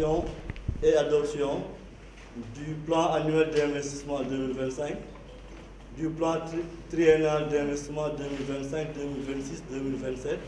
élaboration et adoption du plan annuel d'investissement 2025, du plan triennal d'investissement 2025, 2026, 2027,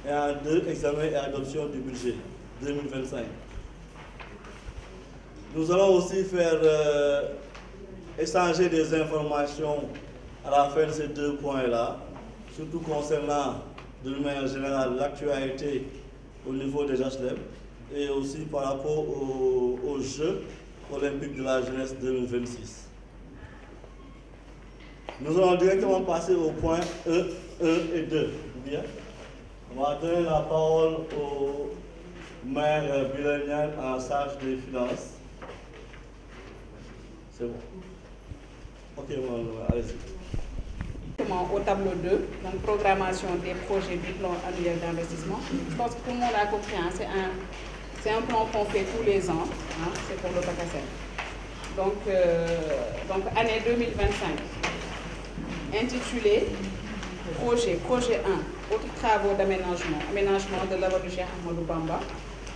et en 2, examen et adoption du budget 2025. Nous allons aussi faire échanger des informations à la fin de ces 2 points-là, surtout concernant, de manière générale, l'actualité au niveau des HLM et aussi par rapport aux Jeux olympiques de la jeunesse 2026. Nous allons directement passer au point 1 et 2. Bien. On va donner la parole au maire Bilanian en charge des finances. C'est bon. Ok, allez-y. Au tableau 2, donc programmation des projets du plan annuel d'investissement. Je pense que tout le monde a compris, hein, c'est un plan qu'on fait tous les ans, hein, c'est pour le PACASEN. Donc année 2025, intitulé projet 1, autres travaux d'aménagement, aménagement de l'œuvre du Cheikh Ahmadou Bamba.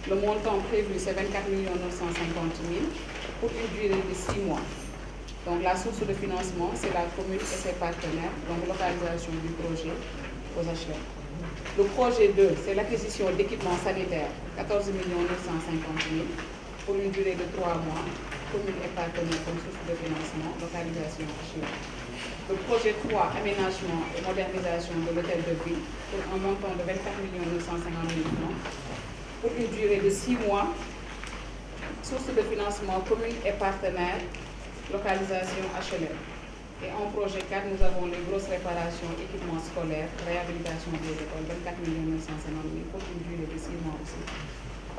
Le montant prévu c'est 24 950 000 pour une durée de 6 mois. Donc la source de financement, c'est la commune et ses partenaires, donc localisation du projet aux HLM. Le projet 2, c'est l'acquisition d'équipements sanitaires, 14 950 000 pour une durée de 3 mois, commune et partenaires comme source de financement, localisation HLM. Le projet 3, aménagement et modernisation de l'hôtel de ville pour un montant de 24 950 000 francs pour une durée de 6 mois, source de financement commune et partenaires, localisation HLM. Et en projet 4, nous avons les grosses réparations, équipements scolaires, réhabilitation des écoles, 24 950 000 pour une durée de 6 mois aussi.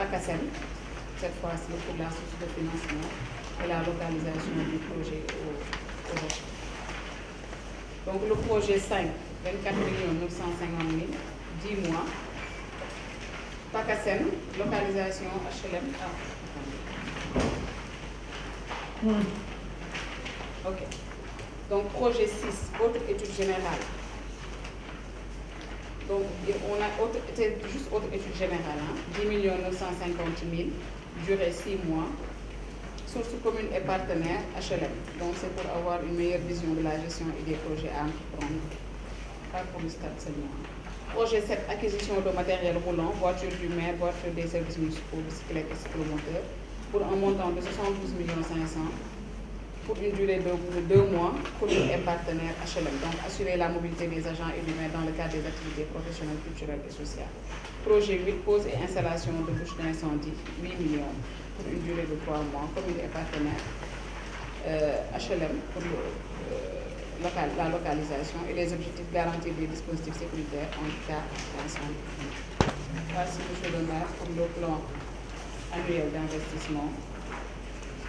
PACASEN, cette fois-ci pour la source de financement et la localisation du projet au HLM. Donc le projet 5, 24 950 000, 10 mois. PACASEN, localisation HLM. Ok. Donc, projet 6, autre étude générale. Donc, c'était juste autre étude générale. Hein? 10 950 000, durée 6 mois. Source commune et partenaire, HLM. Donc, c'est pour avoir une meilleure vision de la gestion et des projets à entreprendre. Pas pour le stade seulement. Projet 7, acquisition de matériel roulant, voiture du maire, voiture des services municipaux, bicyclettes et cyclomoteurs, pour un montant de 72 500 000. Pour une durée de 2 mois, commune et partenaire HLM. Donc, assurer la mobilité des agents et du maire dans le cadre des activités professionnelles, culturelles et sociales. Projet 8, pose et installation de bouches d'incendie, 8 millions, pour une durée de 3 mois, commune et partenaire HLM pour la localisation et les objectifs garantis des dispositifs sécuritaires en cas d'incendie. Voici, monsieur le maire, pour le plan annuel d'investissement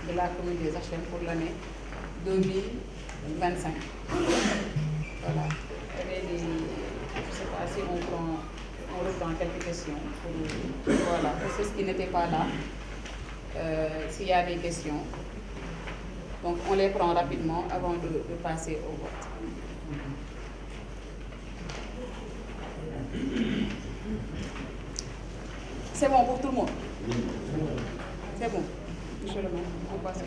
de la commune des HLM pour l'année 2025. Voilà. Je ne sais pas si on reprend quelques questions. Voilà, pour ceux qui n'étaient pas là, s'il y a des questions. Donc on les prend rapidement avant de passer au vote. C'est bon pour tout le monde? C'est bon. Monsieur le maire, on passe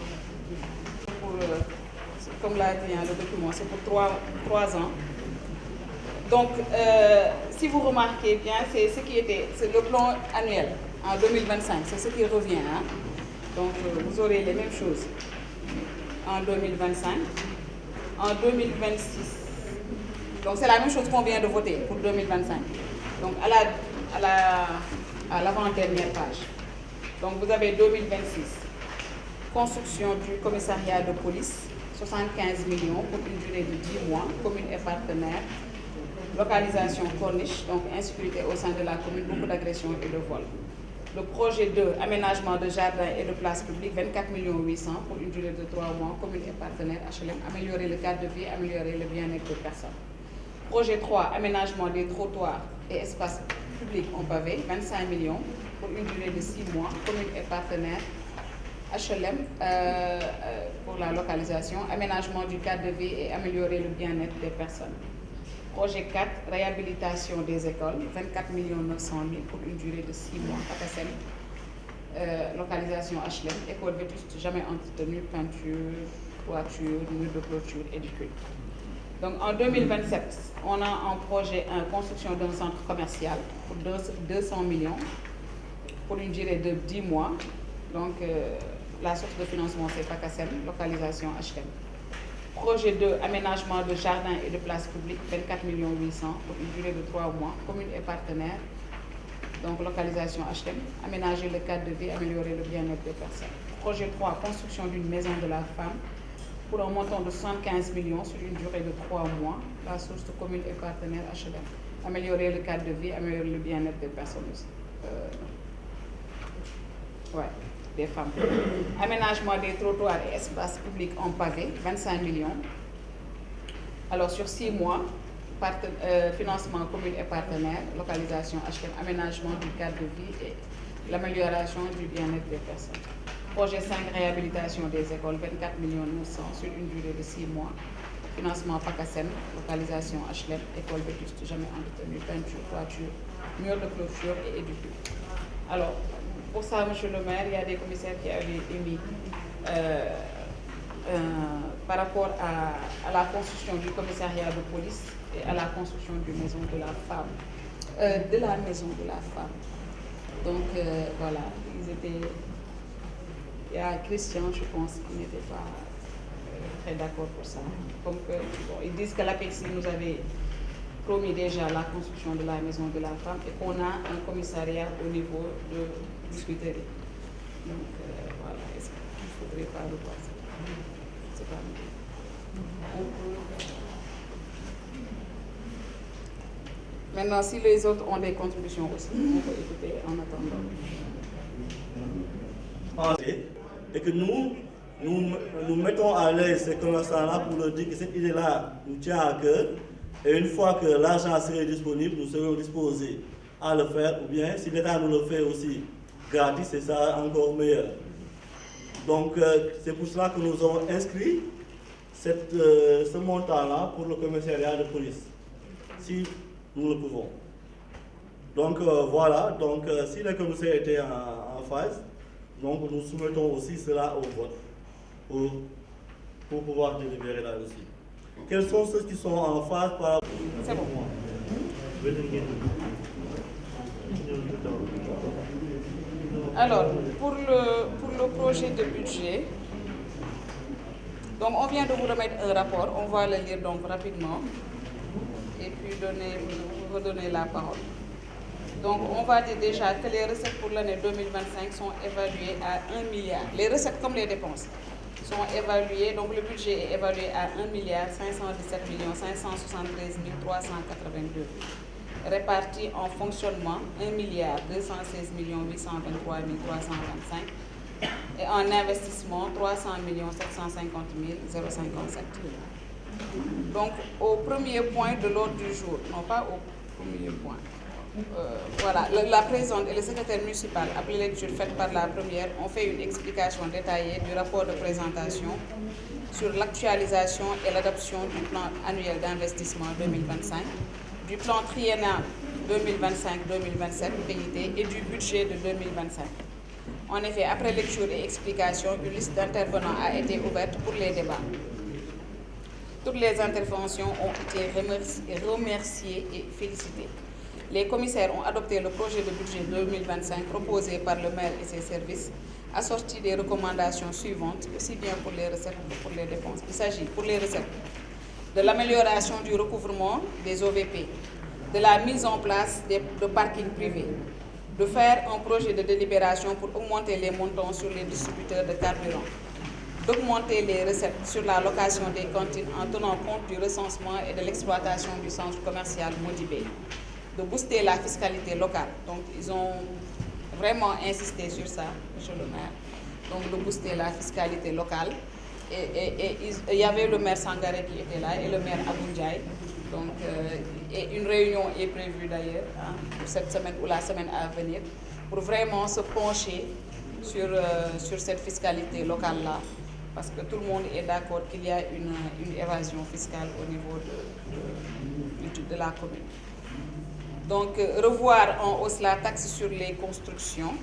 comme l'a dit le document, c'est pour 3 ans. Donc, si vous remarquez bien, c'est le plan annuel en 2025, c'est ce qui revient. Hein? Donc, vous aurez les mêmes choses en 2025, en 2026. Donc, c'est la même chose qu'on vient de voter pour 2025. Donc, à l'avant-dernière page. Donc, vous avez 2026. Construction du commissariat de police, 75 millions pour une durée de 10 mois, commune et partenaire. Localisation corniche, donc insécurité au sein de la commune, beaucoup d'agressions et de vols. Le projet 2, aménagement de jardins et de places publiques, 24 800 000 pour une durée de 3 mois, commune et partenaire HLM, améliorer le cadre de vie, améliorer le bien-être des personnes. Projet 3, aménagement des trottoirs et espaces publics en pavé, 25 millions pour une durée de 6 mois, commune et partenaire HLM pour la localisation, aménagement du cadre de vie et améliorer le bien-être des personnes. Projet 4, réhabilitation des écoles, 24 900 000 pour une durée de 6 mois, PACASEN. localisation HLM, école vétuste jamais entretenue, peinture, toiture, mur de clôture et du culte. Donc en 2027, on a en projet une construction d'un centre commercial pour 200 millions pour une durée de 10 mois. Donc la source de financement c'est PACASEN, localisation HLM. Projet 2, aménagement de jardins et de places publiques, 24 800 pour une durée de 3 mois, communes et partenaires. Donc localisation HLM, aménager le cadre de vie, améliorer le bien-être des personnes. Projet 3, construction d'une maison de la femme pour un montant de 75 millions sur une durée de 3 mois. La source de communes et partenaires HLM. Améliorer le cadre de vie, améliorer le bien-être des personnes aussi. Des femmes. Aménagement des trottoirs et espaces publics en pavé, 25 millions. Alors sur 6 mois, financement commune et partenaire, localisation HLM, aménagement du cadre de vie et l'amélioration du bien-être des personnes. Projet 5, réhabilitation des écoles, 24 900 sur une durée de 6 mois. Financement PACASEN, localisation HLM, école vétuste jamais entretenue, peinture, toiture, mur de clôture et éducation. Alors, pour ça, monsieur le maire, il y a des commissaires qui avaient émis par rapport à la construction du commissariat de police et à la construction d'une maison de la femme, de la maison de la femme. Donc voilà, ils étaient. Il y a Christian, je pense, qui n'était pas très d'accord pour ça. Donc ils disent que l'APEXI nous avait promis déjà la construction de la maison de la femme et qu'on a un commissariat au niveau de Biscuiterie. Donc voilà, est-ce qu'il ne faudrait pas revoir ça? C'est pas mal. Maintenant, si les autres ont des contributions aussi, on peut écouter en attendant. Et que nous mettons à l'aise ces commerçants-là pour leur dire que cette idée-là nous tient à cœur. Et une fois que l'argent serait disponible, nous serons disposés à le faire. Ou bien, si l'État nous le fait aussi gratis, c'est ça encore meilleur. Donc, c'est pour cela que nous avons inscrit ce montant-là pour le commissariat de police, si nous le pouvons. Donc, voilà. Donc, si les commissaires étaient en phase, donc nous soumettons aussi cela au vote pour pouvoir délibérer là-dessus. Quels sont ceux qui sont en phase par rapport à... C'est bon. Alors, pour le projet de budget, donc on vient de vous remettre un rapport, on va le lire donc rapidement et puis vous redonner la parole. Donc on va dire déjà que les recettes pour l'année 2025 sont évaluées à 1 milliard. Les recettes comme les dépenses sont évaluées, donc le budget est évalué à 1 milliard 517 573 382, répartis en fonctionnement 1 milliard 216 823 325 et en investissement 300 750 057. Donc au premier point de l'ordre du jour, non pas au premier point. Voilà, la présidente et le secrétaire municipal, après lecture faite par la première, ont fait une explication détaillée du rapport de présentation sur l'actualisation et l'adoption du plan annuel d'investissement 2025, du plan triennal 2025-2027 PIT et du budget de 2025. En effet, après lecture et explication, une liste d'intervenants a été ouverte pour les débats. Toutes les interventions ont été remerciées et félicitées. Les commissaires ont adopté le projet de budget 2025 proposé par le maire et ses services, assorti des recommandations suivantes, aussi bien pour les recettes que pour les dépenses. Il s'agit, pour les recettes, de l'amélioration du recouvrement des OVP, de la mise en place de parkings privés, de faire un projet de délibération pour augmenter les montants sur les distributeurs de carburant, d'augmenter les recettes sur la location des cantines en tenant compte du recensement et de l'exploitation du centre commercial Modibé, de booster la fiscalité locale. Donc, ils ont vraiment insisté sur ça, monsieur le maire. Donc, de booster la fiscalité locale. Et il y avait le maire Sangaré qui était là et le maire Aboundjaï. Donc, et une réunion est prévue d'ailleurs pour cette semaine ou la semaine à venir pour vraiment se pencher sur cette fiscalité locale-là. Parce que tout le monde est d'accord qu'il y a une évasion fiscale au niveau de la commune. Donc, revoir en hausse la taxe sur les constructions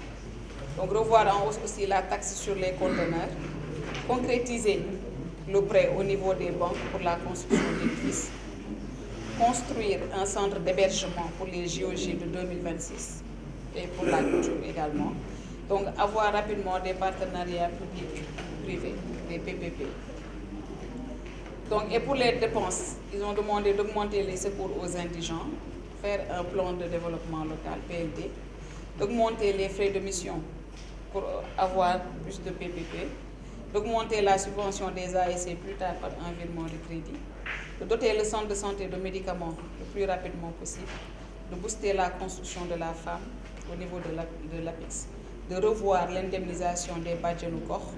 Donc revoir en hausse aussi la taxe sur les conteneurs, concrétiser le prêt au niveau des banques pour la construction d'édifices, construire un centre d'hébergement pour les JOJ de 2026 et pour la culture également. Donc avoir rapidement des partenariats publics-privés, des PPP. Donc, et pour les dépenses, ils ont demandé d'augmenter les secours aux indigents, faire un plan de développement local, PLD, d'augmenter les frais de mission pour avoir plus de PPP, d'augmenter la subvention des ASC plus tard par un virement de crédit, de doter le centre de santé de médicaments le plus rapidement possible, de booster la construction de la femme au niveau de l'APEX, de revoir l'indemnisation des bajenu corps,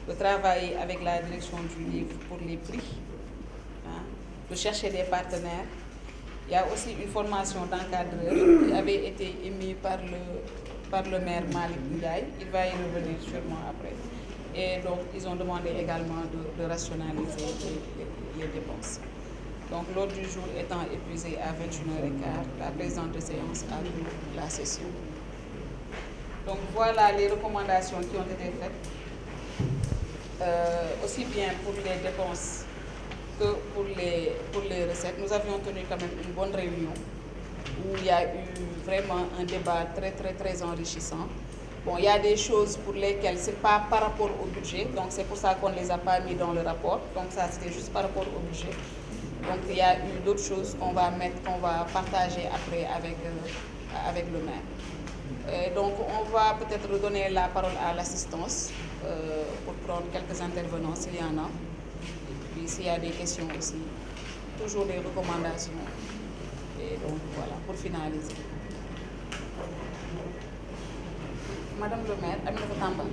de travailler avec la direction du livre pour les prix, hein, de chercher des partenaires. Il y a aussi une formation d'encadreur qui avait été émise par le maire Malik Ndiaye. Il va y revenir sûrement après. Et donc, ils ont demandé également de rationaliser les dépenses. Donc, l'ordre du jour étant épuisé à 21h15, la présidente de séance a clos la session. Donc, voilà les recommandations qui ont été faites. Aussi bien pour les dépenses que pour les recettes. Nous avions tenu quand même une bonne réunion où il y a eu vraiment un débat très enrichissant. Bon, il y a des choses pour lesquelles ce n'est pas par rapport au budget, donc c'est pour ça qu'on ne les a pas mis dans le rapport. Donc ça, c'était juste par rapport au budget. Donc il y a eu d'autres choses qu'on va partager après avec le maire. Donc on va peut-être redonner la parole à l'assistance pour prendre quelques intervenants s'il y en a. Et puis s'il y a des questions aussi, toujours des recommandations. Et donc voilà, pour finaliser. Madame le maire, Aminata Tamba.